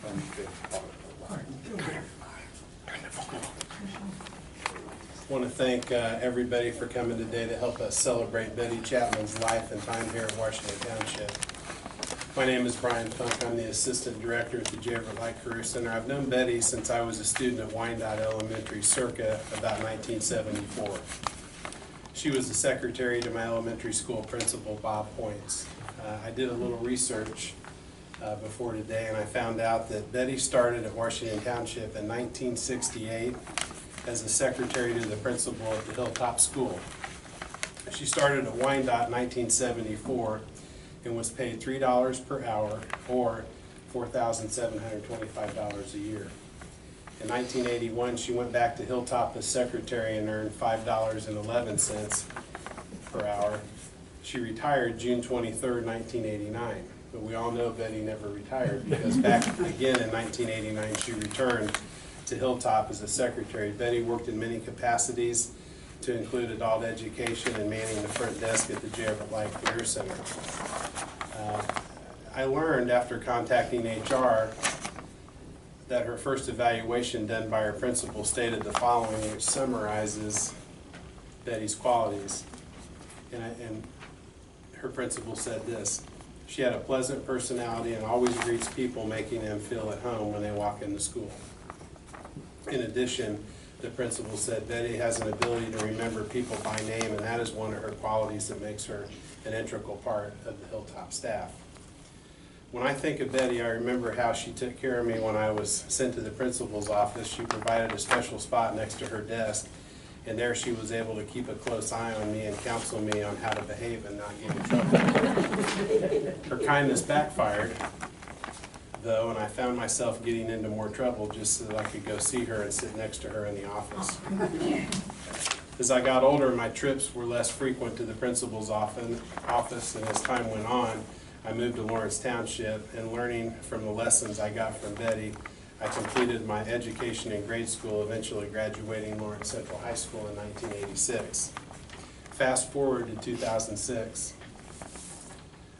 I want to thank everybody for coming today to help us celebrate Betty Chapman's life and time here at Washington Township. My name is Brian Funk. I'm the Assistant Director at the J. Everett Light Career Center. I've known Betty since I was a student at Wyandotte Elementary circa about 1974. She was the secretary to my elementary school principal, Bob Points. I did a little research before today, and I found out that Betty started at Washington Township in 1968 as a secretary to the principal at the Hilltop School. She started at Wyandotte in 1974 and was paid $3 per hour or $4,725 a year. In 1981, she went back to Hilltop as secretary and earned $5.11 per hour. She retired June 23rd, 1989. But we all know Betty never retired, because back again in 1989 she returned to Hilltop as a secretary. Betty worked in many capacities, to include adult education and manning the front desk at the J. Everett Light Career Center. I learned after contacting HR that her first evaluation done by her principal stated the following, which summarizes Betty's qualities. And her principal said this: she had a pleasant personality and always greets people, making them feel at home when they walk into school. In addition, the principal said Betty has an ability to remember people by name, and that is one of her qualities that makes her an integral part of the Hilltop staff. When I think of Betty, I remember how she took care of me when I was sent to the principal's office. She provided a special spot next to her desk, and there she was able to keep a close eye on me and counsel me on how to behave and not get in trouble. Her kindness backfired, though, and I found myself getting into more trouble just so that I could go see her and sit next to her in the office. As I got older, my trips were less frequent to the principal's office, and as time went on, I moved to Lawrence Township, and learning from the lessons I got from Betty, I completed my education in grade school, eventually graduating Lawrence Central High School in 1986. Fast forward to 2006.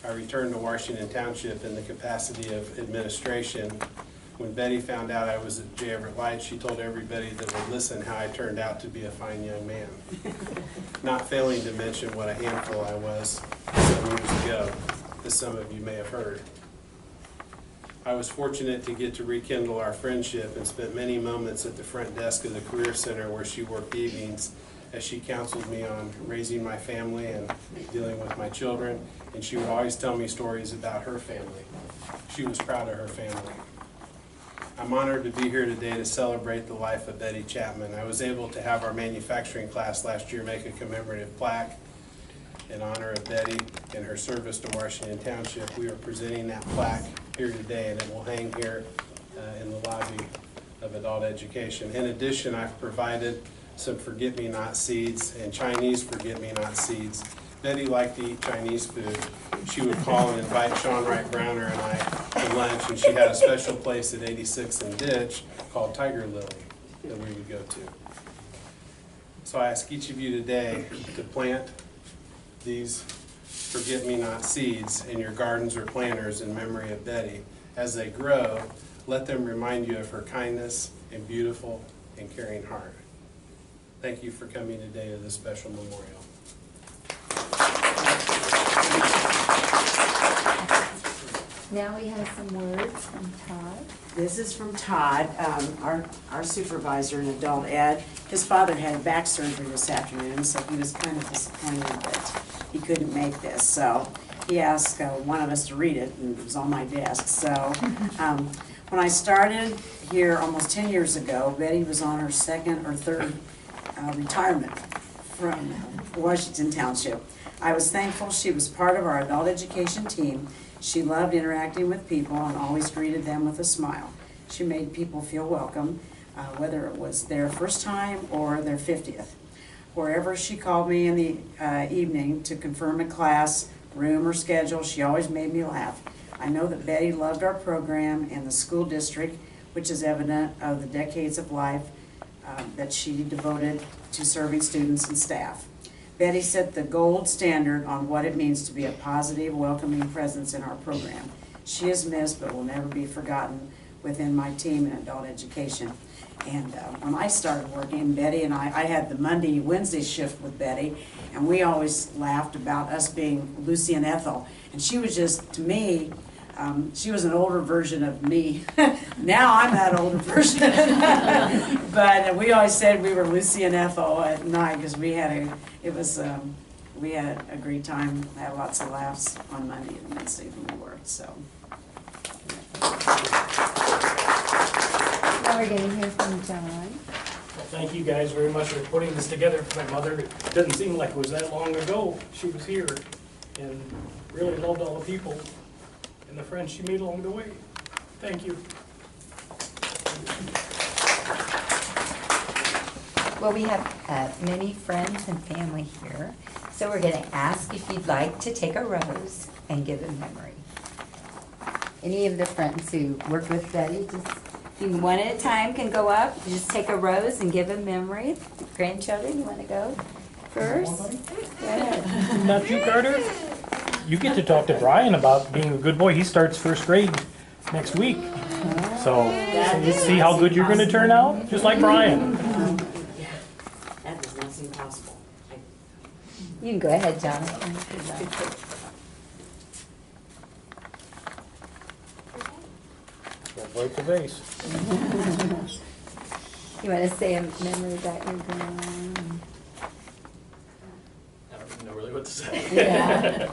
I returned to Washington Township in the capacity of administration. When Betty found out I was at J. Everett Light, she told everybody that would listen how I turned out to be a fine young man. Not failing to mention what a handful I was some years ago, as some of you may have heard. I was fortunate to get to rekindle our friendship and spent many moments at the front desk of the Career Center where she worked evenings as she counseled me on raising my family and dealing with my children, and she would always tell me stories about her family. She was proud of her family. I'm honored to be here today to celebrate the life of Betty Chapman. I was able to have our manufacturing class last year make a commemorative plaque in honor of Betty and her service to Washington Township. We are presenting that plaque here today, and it will hang here in the lobby of adult education. In addition, I've provided some forget-me-not seeds and Chinese forget-me-not seeds. Betty liked to eat Chinese food. She would call and invite Sean Wright Browner and I to lunch, and she had a special place at 86th and Ditch called Tiger Lily that we would go to. So I ask each of you today to plant these forget-me-not seeds in your gardens or planters in memory of Betty. As they grow, let them remind you of her kindness and beautiful and caring heart. Thank you for coming today to this special memorial. Now we have some words from Todd. This is from Todd, our supervisor in adult ed. His father had back surgery this afternoon, so he was kind of disappointed that he couldn't make this. So he asked one of us to read it, and it was on my desk. So when I started here almost 10 years ago, Betty was on her second or third retirement from Washington Township. I was thankful she was part of our adult education team. She loved interacting with people and always greeted them with a smile. She made people feel welcome, whether it was their first time or their 50th. Wherever she called me in the evening to confirm a class, room, or schedule, she always made me laugh. I know that Betty loved our program and the school district, which is evident of the decades of life that she devoted to serving students and staff. Betty set the gold standard on what it means to be a positive, welcoming presence in our program. She is missed but will never be forgotten. within my team in adult education. And when I started working, Betty and I had the Monday, Wednesday shift with Betty, and we always laughed about us being Lucy and Ethel. And she was just, to me, she was an older version of me. Now I'm that older version. But we always said we were Lucy and Ethel at night because we had a great time, had lots of laughs on Monday and Wednesday when we worked, so. Now we're gonna hear from John. Well, thank you guys very much for putting this together for my mother. It doesn't seem like it was that long ago she was here, and really loved all the people and the friends she made along the way. Thank you. Well, we have many friends and family here, so we're gonna ask if you'd like to take a rose and give a memory. Any of the friends who worked with Betty, just you one at a time can go up, just take a rose and give a memory. Grandchildren, you wanna go first? Go ahead. Not you, Carter? You get to talk to Brian about being a good boy. He starts first grade next week. So see how good you're gonna turn out, just like Brian. That does not seem possible. You can go ahead, Jonathan. Don't break the vase. You wanna say a memory about your grandma? I don't know really what to say. Yeah.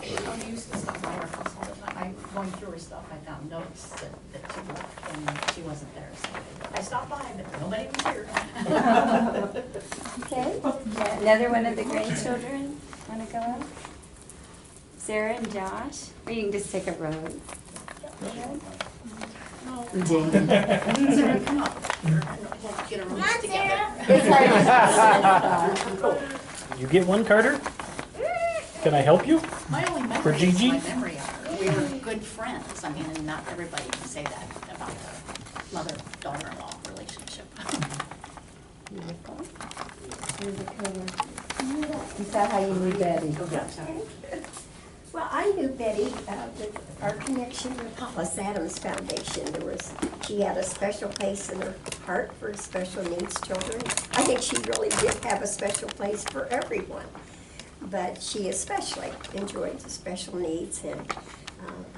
I used to stop by her house all the time. Going through her stuff, I found notes that she left and she wasn't there. So I stopped by, but nobody was here. Okay, yeah, another one of the grandchildren wanna go up? Sarah and Josh, or you can just take a rose. Go ahead. Jane. Sarah, come up. Let's get a room together. It's hard. You get one, Carter? Can I help you? My only For memory is Gigi? my memory of her. We were good friends. I mean, and not everybody can say that about a mother-daughter-in-law relationship. Beautiful. Here's a cover. Is that how you knew Betty? Well, I knew Betty with our connection with Hollis Adams Foundation. She had a special place in her heart for special needs children. I think she really did have a special place for everyone, but she especially enjoyed the special needs. And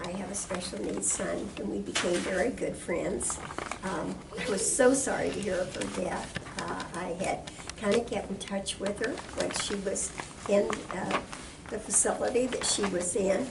I have a special needs son, and we became very good friends. I was so sorry to hear of her death. I had kind of kept in touch with her when she was in the facility that she was in.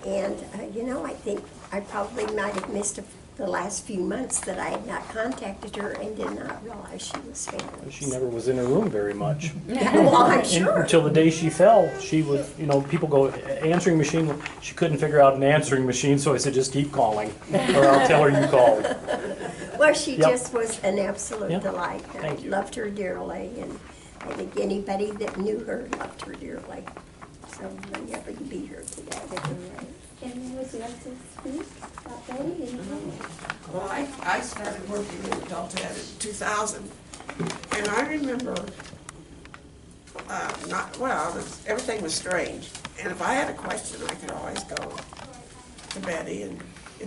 And, I think I probably might have missed the last few months that I had not contacted her and did not realize she was failing. She never was in her room very much. Well, I'm sure. Until the day she fell, she was, people go, answering machine, she couldn't figure out an answering machine, so I said, just keep calling, or I'll tell her you called. Well, she Yep. just was an absolute Yep. delight. Thank you. I loved her dearly, and I think anybody that knew her loved her dearly. So I'm happy to be here today. And then would you like to speak about Betty? Well, I started working in adult ed in 2000, and I remember, everything was strange. And if I had a question, I could always go to Betty, and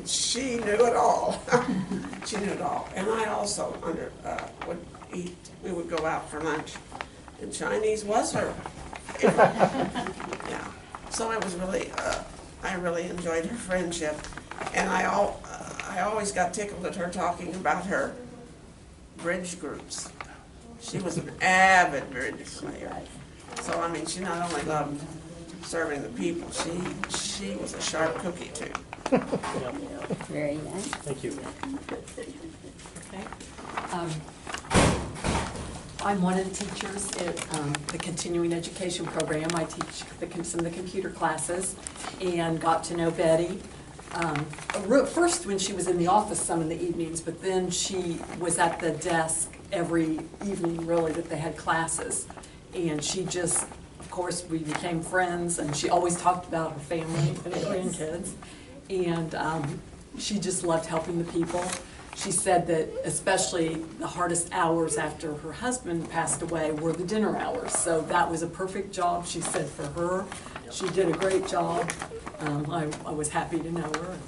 she knew it all. She knew it all. And I also would eat, we would go out for lunch, and Chinese was her. Yeah. So it was really, I really enjoyed her friendship, and I always got tickled at her talking about her bridge groups. She was an avid bridge player. So I mean, she not only loved serving the people, she was a sharp cookie too. Very nice. Thank you. I'm one of the teachers at the continuing education program. I teach some of the computer classes and got to know Betty. First when she was in the office some of the evenings, but then she was at the desk every evening really that they had classes. And she just, of course, we became friends, and she always talked about her family and her grandkids. And she just loved helping the people. She said that especially the hardest hours after her husband passed away were the dinner hours. So that was a perfect job, she said, for her. She did a great job. I was happy to know her.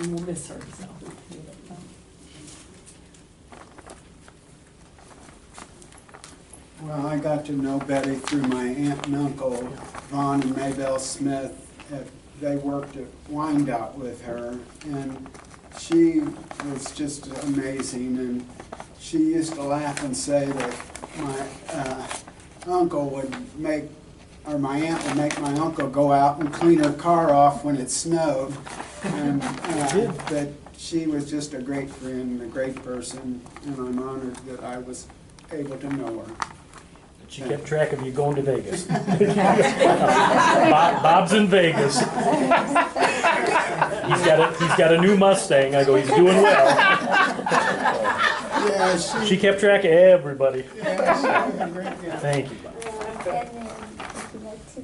and we'll miss her, so. Well, I got to know Betty through my aunt and uncle, Ron and Maybelle Smith. They worked at Wyandotte with her, and she was just amazing. And she used to laugh and say that my uncle would make, or my aunt would make my uncle go out and clean her car off when it snowed. And that she was just a great friend, a great person, and I'm honored that I was able to know her. She kept track of you going to Vegas. Bob's in Vegas. He's got a new Mustang. I go, he's doing well. Yeah, She kept track of everybody. yeah, she was a great guy. Thank you, Bob. And then, if you like to.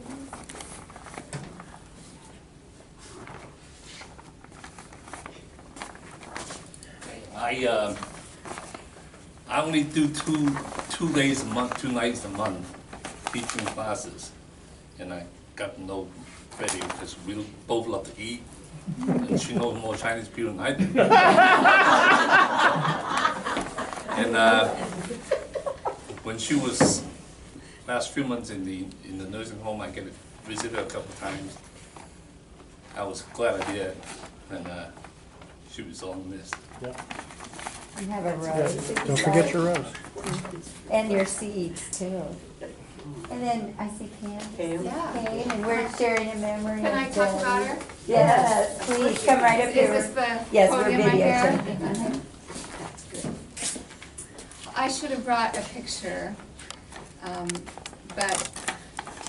I only do two days a month, 2 nights a month, teaching classes, and I got to know Betty because we both love to eat, and she knows more Chinese people than I do. And when she was last few months in the nursing home, I get to visit her a couple of times. I was glad I did, and she was all missed. Yeah. You have a rose. if Don't you'd forget like. your rose. And your seeds too. And then I see Pam. Yeah. Pam, and we're sharing a memory. Can I of talk Betty. about her? Yes, please, come right up Is here. this the Yes, we're podium right here? videotaping. I should have brought a picture, but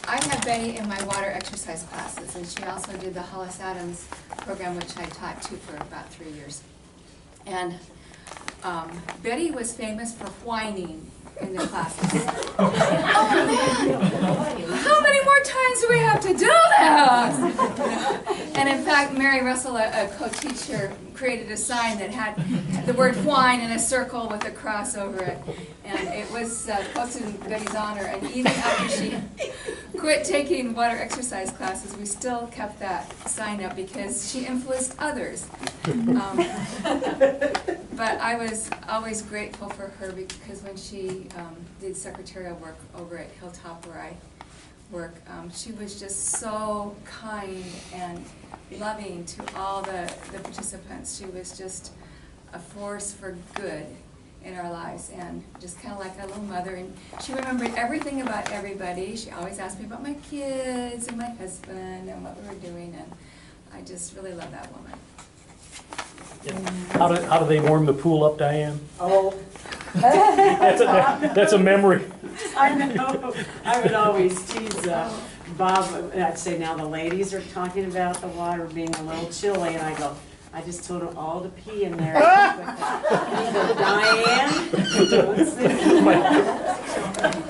I had Betty in my water exercise classes, and she also did the Hollis Adams program, which I taught too for about 3 years. And Betty was famous for whining in the classes. Oh man, how many more times do we have to do this? And in fact, Mary Russell, a co-teacher, created a sign that had the word whine in a circle with a cross over it. And it was posted in Betty's honor. And even after she quit taking water exercise classes, we still kept that sign up because she influenced others. But I was always grateful for her because when she did secretarial work over at Hilltop where I work, she was just so kind and loving to all the participants. She was just a force for good in our lives and just kind of like a little mother. And she remembered everything about everybody. She always asked me about my kids and my husband and what we were doing, and I just really love that woman. How do they warm the pool up, Diane? Oh, That's a memory. I know. I would always tease Bob. I'd say, now the ladies are talking about the water being a little chilly, and I go, I just told them all to pee in there. He goes, Diane, don't say. Well,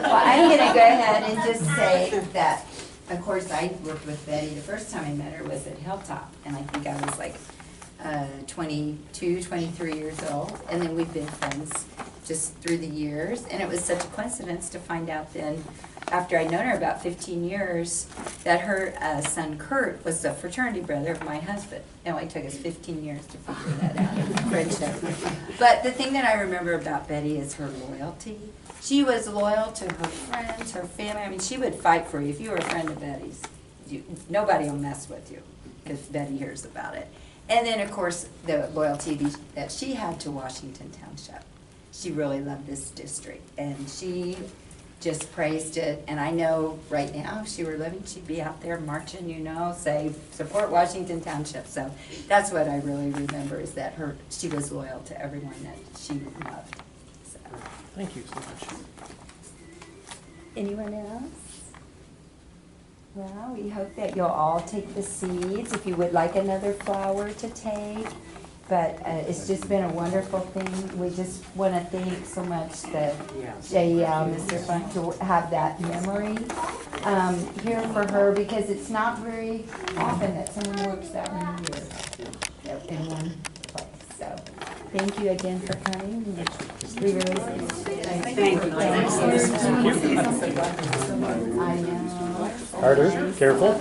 I'm gonna go ahead and just say that, of course, I worked with Betty, the first time I met her was at Hilltop, and I think I was like 22, 23 years old, and then we've been friends just through the years, and it was such a coincidence to find out then, after I'd known her about 15 years, that her son Kurt was the fraternity brother of my husband. It only took us 15 years to figure that out, friendship. But the thing that I remember about Betty is her loyalty. She was loyal to her friends, her family. I mean, she would fight for you. If you were a friend of Betty's, nobody will mess with you if Betty hears about it. And then, of course, the loyalty that she had to Washington Township. She really loved this district, and she just praised it. And I know right now, if she were living, she'd be out there marching, you know, say, support Washington Township. So that's what I really remember, is that she was loyal to everyone that she loved. So. Thank you so much. Anyone else? Well, we hope that you'll all take the seeds if you would like another flower to take. But it's just been a wonderful thing. We just want to thank so much the JEL, Mr. Funk, to have that memory here for her, because it's not very often that someone works that many years in one place. So thank you again for coming. We really appreciate it. Thank you. I know. Harder, careful.